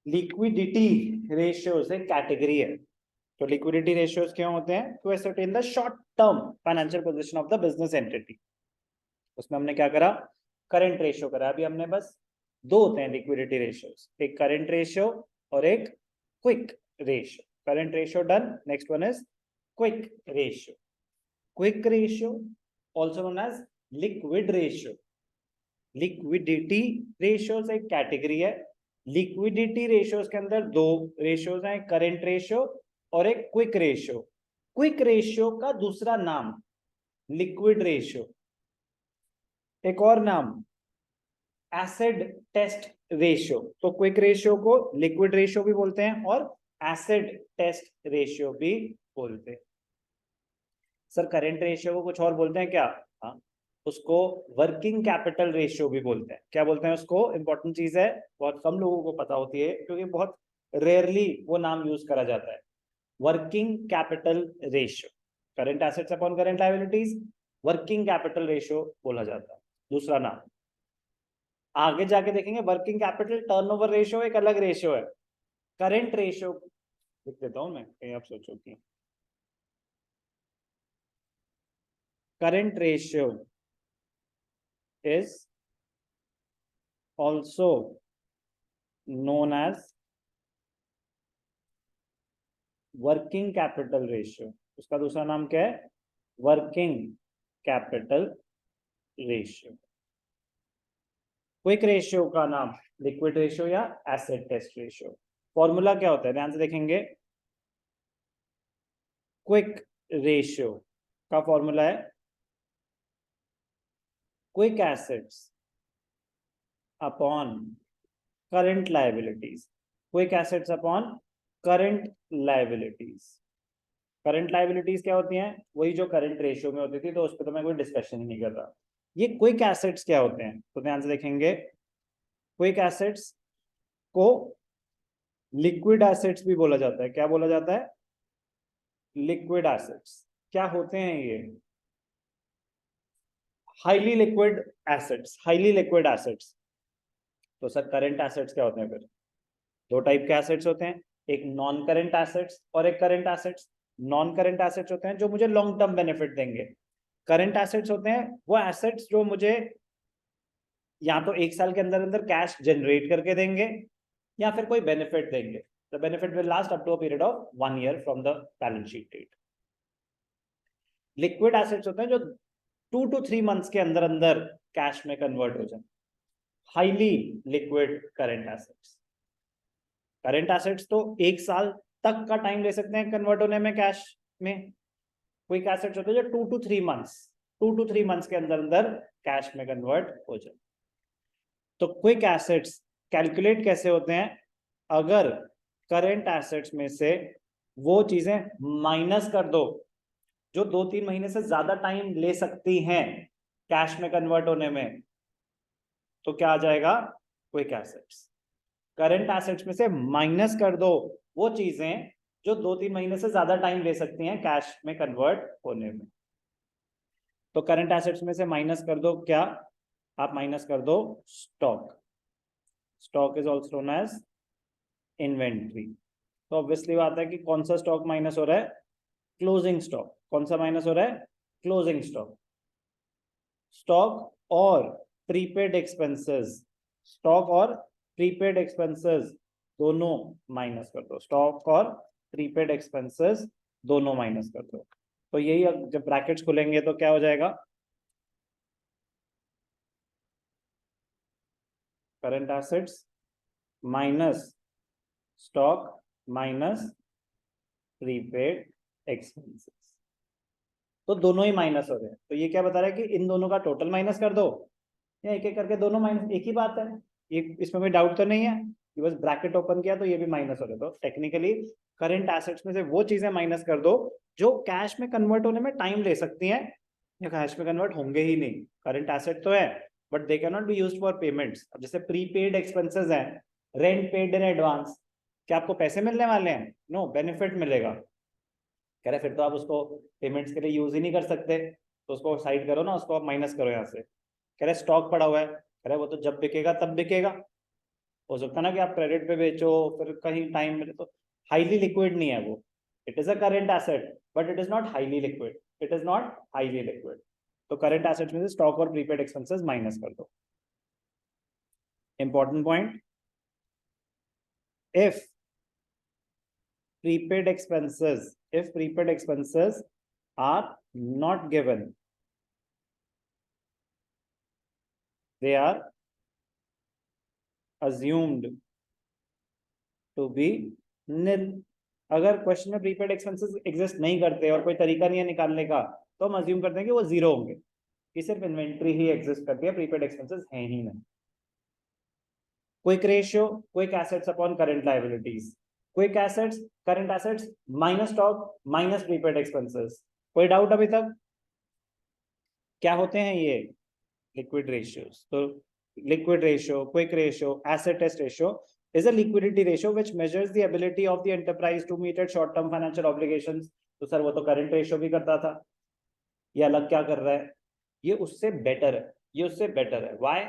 Liquidity ratios एक category है। तो लिक्विडिटी रेशियोज क्या होते हैं? To ascertain the short term financial position of the business entity. उसमें हमने क्या करा? करंट रेशियो करा। अभी हमने बस दो होते हैं लिक्विडिटी रेशियोज, एक करंट रेशियो और एक quick ratio. Current ratio done, next one is quick ratio. Quick ratio also known as liquid ratio. Liquidity ratios एक कैटेगरी है। लिक्विडिटी रेशियोज के अंदर दो रेशियोज हैं, करंट रेशियो और एक क्विक रेशियो। क्विक रेशियो का दूसरा नाम लिक्विड रेशियो, एक और नाम एसिड टेस्ट रेशियो। तो क्विक रेशियो को लिक्विड रेशियो भी बोलते हैं और एसिड टेस्ट रेशियो भी बोलते हैं। सर करंट रेशियो को कुछ और बोलते हैं क्या? हाँ, उसको वर्किंग कैपिटल रेशियो भी बोलते हैं। क्या बोलते हैं उसको? इंपॉर्टेंट चीज है, बहुत कम लोगों को पता होती है क्योंकि बहुत रेयरली वो नाम यूज करा जाता है। Working capital ratio, current assets upon current liabilities, working capital ratio बोला जाता है दूसरा नाम। आगे जाके देखेंगे वर्किंग कैपिटल टर्नओवर रेशियो एक अलग रेशियो है। करंट रेशियो लिख देता हूं मैं, कहीं आप सोचो कि current ratio is also known as working capital ratio. उसका दूसरा नाम क्या है? Working capital ratio. Quick ratio का नाम लिक्विड रेशियो या एसिड टेस्ट रेशियो। फॉर्मूला क्या होता है? ध्यान से देखेंगे। क्विक रेशियो का फॉर्मूला है quick assets upon current liabilities. Quick assets upon current liabilities. Current liabilities क्या होती हैं? वही जो करंट रेशियो में होती थी, तो उस पर तो मैं कोई डिस्कशन ही नहीं कर रहा। ये क्विक एसेट्स क्या होते हैं? तो ध्यान से देखेंगे। क्विक एसेट्स को लिक्विड एसेट्स भी बोला जाता है। क्या बोला जाता है? Liquid assets. क्या होते हैं ये? Highly liquid assets. Highly liquid assets. तो सर करंट एसेट्स क्या होते हैं फिर? दो टाइप के एसेट्स होते हैं, एक नॉन करंट एसेट्स और एक current assets. Non current assets होते हैं जो मुझे लॉन्ग टर्म बेनिफिट देंगे। करंट एसेट्स होते हैं वो एसेट्स जो मुझे या तो एक साल के अंदर अंदर कैश जनरेट करके देंगे या फिर कोई बेनिफिट देंगे। The benefit will last up to a period of 1 year from the balance sheet date. Liquid assets होते हैं जो 2 to 3 मंथ्स के अंदर अंदर कैश में कन्वर्ट हो जाए। Highly liquid current assets. Current assets तो एक साल तक का टाइम ले सकते हैं कन्वर्ट होने में कैश में। क्विक एसेट्स होते हैं जो 2 to 3 मंथ्स के अंदर अंदर कैश में कन्वर्ट हो जाए। तो क्विक एसेट्स कैलकुलेट कैसे होते हैं? अगर करंट एसेट्स में से वो चीजें माइनस कर दो जो 2-3 महीने से ज्यादा टाइम ले सकती हैं कैश में कन्वर्ट होने में, तो क्या आ जाएगा? Quick assets. करंट एसेट्स में से माइनस कर दो वो चीजें जो 2-3 महीने से ज्यादा टाइम ले सकती हैं कैश में कन्वर्ट होने में। तो करंट एसेट्स में से माइनस कर दो क्या? आप माइनस कर दो stock. Stock is also known as inventory. तो ऑब्वियसली बात है कि कौन सा स्टॉक माइनस हो रहा है? Closing stock. कौन सा माइनस हो रहा है? Closing stock. स्टॉक और प्रीपेड एक्सपेंसेस, स्टॉक और प्रीपेड एक्सपेंसेस दोनों माइनस कर दो। स्टॉक और प्रीपेड एक्सपेंसेस दोनों माइनस कर दो। तो यही जब ब्रैकेट्स खुलेंगे तो क्या हो जाएगा? Current assets minus stock minus prepaid expenses. तो दोनों ही माइनस हो रहे हैं। तो ये क्या बता रहा है कि इन दोनों का टोटल माइनस कर दो या एक एक करके दोनों माइनस, एक ही बात है। ये इसमें कोई डाउट तो नहीं है कि बस ब्रैकेट ओपन किया तो ये भी माइनस हो रहे। तो टेक्निकली करंट एसेट्स में से वो चीजें माइनस कर दो जो कैश में कन्वर्ट होने में टाइम ले सकती हैं या कैश में कन्वर्ट होंगे ही नहीं। करंट एसेट तो है but they can not be used for payments. अब जैसे प्रीपेड एक्सपेंसेस हैं, रेंट पेड इन एडवांस, क्या आपको पैसे मिलने वाले हैं? नो, बेनिफिट मिलेगा। कह रहे फिर तो आप उसको पेमेंट्स के लिए यूज ही नहीं कर सकते, तो उसको साइड करो ना, उसको आप माइनस करो यहाँ से। कह रहे स्टॉक पड़ा हुआ है, कह रहे वो तो जब बिकेगा तब बिकेगा। हो सकता है ना कि आप क्रेडिट पे बेचो, फिर कहीं टाइम मिले, तो हाईली लिक्विड नहीं है वो, it is a current asset but it is not highly liquid, it is not highly liquid. तो करेंट एसेट्स में से स्टॉक और प्रीपेड एक्सपेंसेस माइनस कर दो। Important point, if prepaid expenses are not given, they are assumed to be nil। अगर question में prepaid expenses exist नहीं करते और कोई तरीका नहीं है निकालने का, तो हम अज्यूम करते हैं कि वो जीरो होंगे, कि सिर्फ इन्वेंट्री ही एग्जिस्ट करती है, प्रीपेड एक्सपेंसेस हैं ही नहीं। Quick ratio, quick assets upon current liabilities, quick assets, current assets minus stock minus prepaid expenses. कोई डाउट अभी तक? क्या होते हैं ये लिक्विड रेशियोज? तो liquid ratio, quick ratio, asset test ratio is a liquidity ratio which measures the ability of the enterprise to meet its short term financial obligations। तो sir वो तो करंट रेशियो भी करता था, ये अलग क्या कर रहा है? ये उससे बेटर है, ये उससे बेटर है। व्हाई?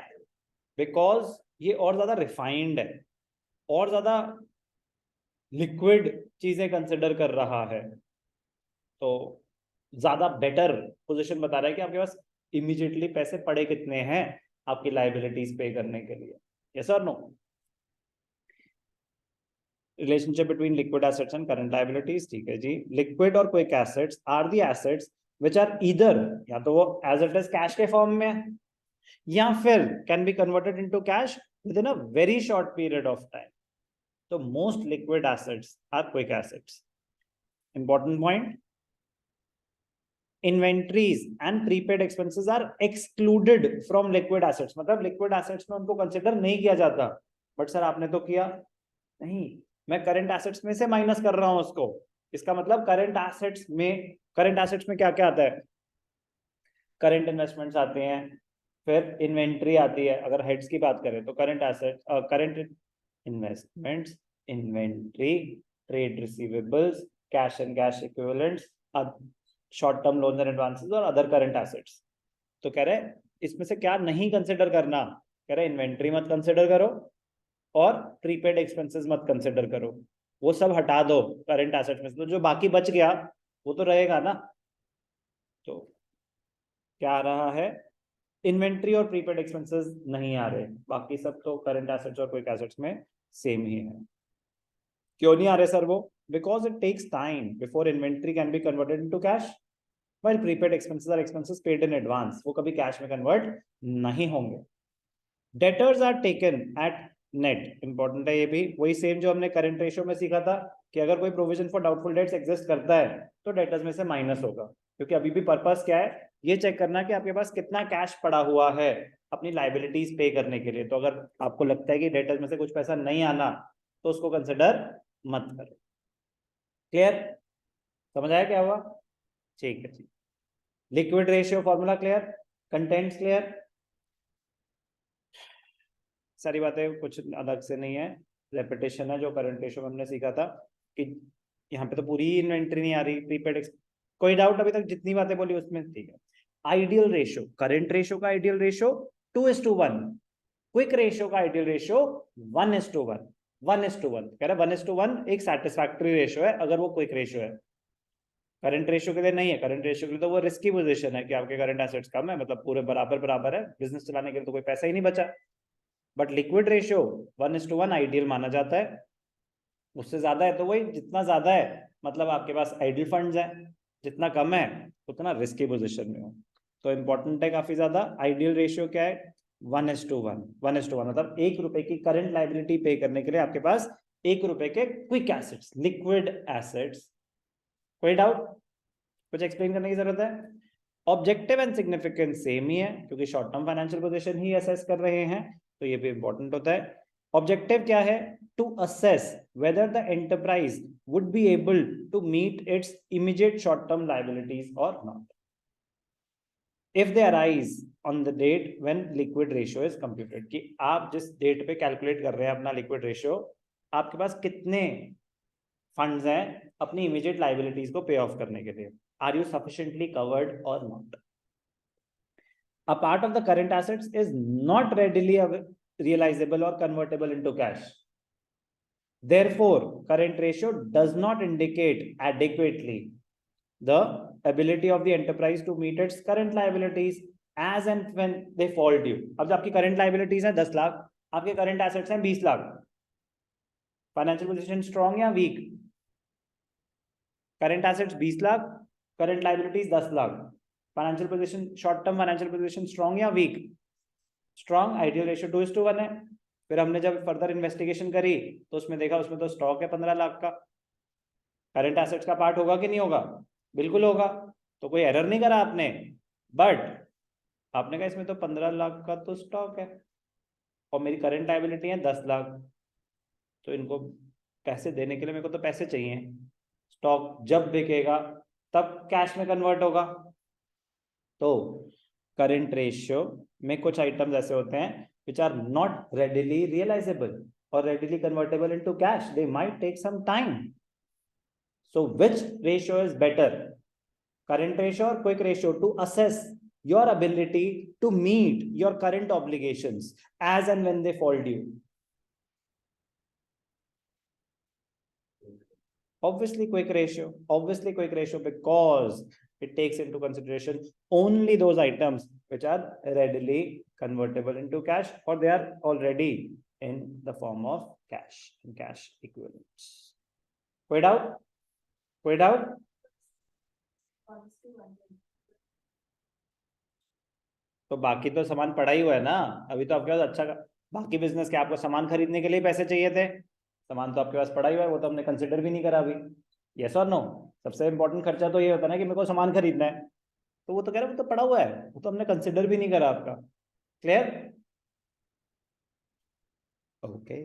बिकॉज ये और ज्यादा रिफाइंड है, और ज्यादा लिक्विड चीजें कंसिडर कर रहा है, तो ज्यादा बेटर पोजीशन बता रहा है कि आपके पास इमीडिएटली पैसे पड़े कितने हैं आपकी लायबिलिटीज पे करने के लिए। यस और no? Relationship between liquid assets and current liabilities, ठीक है जी। लिक्विड और quick assets are the assets which are either, या तो वो एज इट इज कैश के फॉर्म में, या फिर can be converted into cash within a very short period of time. तो most liquid assets are quick assets. Important point, inventories and prepaid expenses are excluded from liquid assets, मतलब liquid assets में उनको consider नहीं किया जाता। But sir आपने तो किया नहीं, मैं करंट एसेट्स में से माइनस कर रहा हूं उसको। इसका मतलब करंट एसेट्स में क्या क्या आता है? करंट इन्वेस्टमेंट्स आते हैं, फिर इन्वेंट्री आती है। अगर हेड्स की बात करें तो current assets, current investments, inventory, trade receivables, cash and cash equivalents, short term loans and advances और अदर करंट एसेट्स। तो कह रहे इसमें से क्या नहीं कंसिडर करना? कह रहे इन्वेंट्री मत कंसिडर करो और प्रीपेड एक्सपेंसेस मत कंसिडर करो, वो सब हटा दो करंट एसेट्स में से, तो जो बाकी बच गया वो तो रहेगा ना। तो क्या आ रहा है? इन्वेंट्री और प्रीपेड एक्सपेंसेस नहीं आ रहे, बाकी सब तो करंट एसेट्स और क्विक एसेट्स में सेम ही है। क्यों नहीं आ रहे सर वो? Because it takes time before inventory can be converted into cash, while prepaid expenses are expenses paid in advance, वो कभी कैश में कन्वर्ट नहीं होंगे। Debtors are taken at net, important है ये भी, वही सेम जो हमने करंट रेशियो में सीखा था कि अगर कोई provision for doubtful debts exist करता है तो डेटर्स में से माइनस होगा, क्योंकि अभी भी पर्पस क्या है? ये चेक करना कि आपके पास कितना कैश पड़ा हुआ है अपनी लायबिलिटीज पे करने के लिए। तो अगर आपको लगता है कि डेटर्स में से कुछ पैसा नहीं आना, तो उसको कंसिडर मत करो। क्लियर? समझ आया क्या हुआ? ठीक है जी। Liquid ratio formula clear, contents clear, सारी बातें कुछ अलग से नहीं है, रेपिटेशन है जो करंट रेशियो में हमने सीखा था कि यहाँ पे तो पूरी इन्वेंट्री नहीं आ रही, प्रीपेड। कोई डाउट अभी तक जितनी बातें बोली उसमें? ठीक है। आइडियल रेशियो, करंट रेशियो का आइडियल रेशियो 2:1, क्विक रेशियो का आइडियल रेशियो 1:1, 1:1 कह रहा है। 1:1 एक सैटिस्फैक्टरी रेशियो है अगर वो क्विक रेशियो है। करंट रेशियो के लिए नहीं है, करंट रेशियो के लिए तो वो रिस्की पोजीशन है कि आपके करंट एसेट्स कम है, मतलब पूरे बराबर बराबर है, बिजनेस चलाने के लिए तो कोई पैसा ही नहीं बचा। बट लिक्विड रेशियो 1:1 आइडियल माना जाता है। उससे ज्यादा है तो वही, जितना ज्यादा है मतलब आपके पास आइडियल फंड्स है, जितना कम है उतना रिस्की पोजीशन में हो। तो इंपॉर्टेंट है काफी ज्यादा। आइडियल रेशियो क्या है? 1:1, 1:1 मतलब 1 रुपए की करंट लायबिलिटी पे करने के लिए आपके पास 1 रुपए के क्विक एसेट्स, लिक्विड एसेट्स। कोई डाउट? कुछ एक्सप्लेन करने की जरूरत है? ऑब्जेक्टिव एंड सिग्निफिकेंस सेम ही है, क्योंकि शॉर्ट टर्म फाइनेंशियल पोजीशन ही असेस कर रहे हैं, तो ये भी इंपॉर्टेंट होता है। ऑब्जेक्टिव क्या है? To assess whether the enterprise would be able to meet its immediate short term liabilities और not, if they arise on the date when liquid ratio is computed. कि आप जिस डेट पे कैलकुलेट कर रहे हैं अपना लिक्विड रेशियो, आपके पास कितने फंड्स हैं अपनी इमीडिएट लायबिलिटीज को पे ऑफ करने के लिए, आर यू सफिशिएंटली कवर्ड और not. A part of the current assets is not readily realizable or convertible into cash. Therefore, current ratio does not indicate adequately the ability of the enterprise to meet its current liabilities as and when they fall due. अब आपकी current liabilities है 10 लाख, आपके current assets हैं 20 lakh, financial position strong या weak? Current assets 20 lakh, current liabilities 10 lakh, financial position, short term financial position strong या weak? Strong. Ideal ratio 2:1 है. फिर हमने जब फर्दर इन्वेस्टिगेशन करी तो उसमें देखा उसमें तो स्टॉक है 15 लाख का, करंट एसेट्स का पार्ट होगा कि नहीं होगा? बिल्कुल होगा, तो कोई एरर नहीं करा आपने, बट आपने कहा इसमें तो 15 लाख का तो स्टॉक है और मेरी करंट लायबिलिटी है 10 लाख, तो इनको पैसे देने के लिए मेरे को तो पैसे चाहिए, स्टॉक जब बिकेगा तब कैश में कन्वर्ट होगा। तो करंट रेशियो में कुछ आइटम्स ऐसे होते हैं which are not readily realizable or readily convertible into cash. They might take some time. So which ratio is better, current ratio or quick ratio, to assess your ability to meet your current obligations as and when they fall due? Obviously quick ratio, because it takes into consideration only those items which are readily convertible into cash or they are already in the form of cash and cash equivalents. Quit out. तो बाकी तो सामान पड़ा ही हुआ है ना, अभी तो आपके पास अच्छा बाकी बिजनेस के आपको सामान खरीदने के लिए पैसे चाहिए थे, सामान तो आपके पास पड़ा ही हुआ है, वो तो हमने कंसिडर भी नहीं करा अभी। यस और नो? सबसे इंपॉर्टेंट खर्चा तो ये होता है ना कि मेरे को सामान खरीदना है, तो वो तो कह रहे वो तो पड़ा हुआ है, वो तो हमने कंसिडर भी नहीं करा आपका। क्लियर? ओके।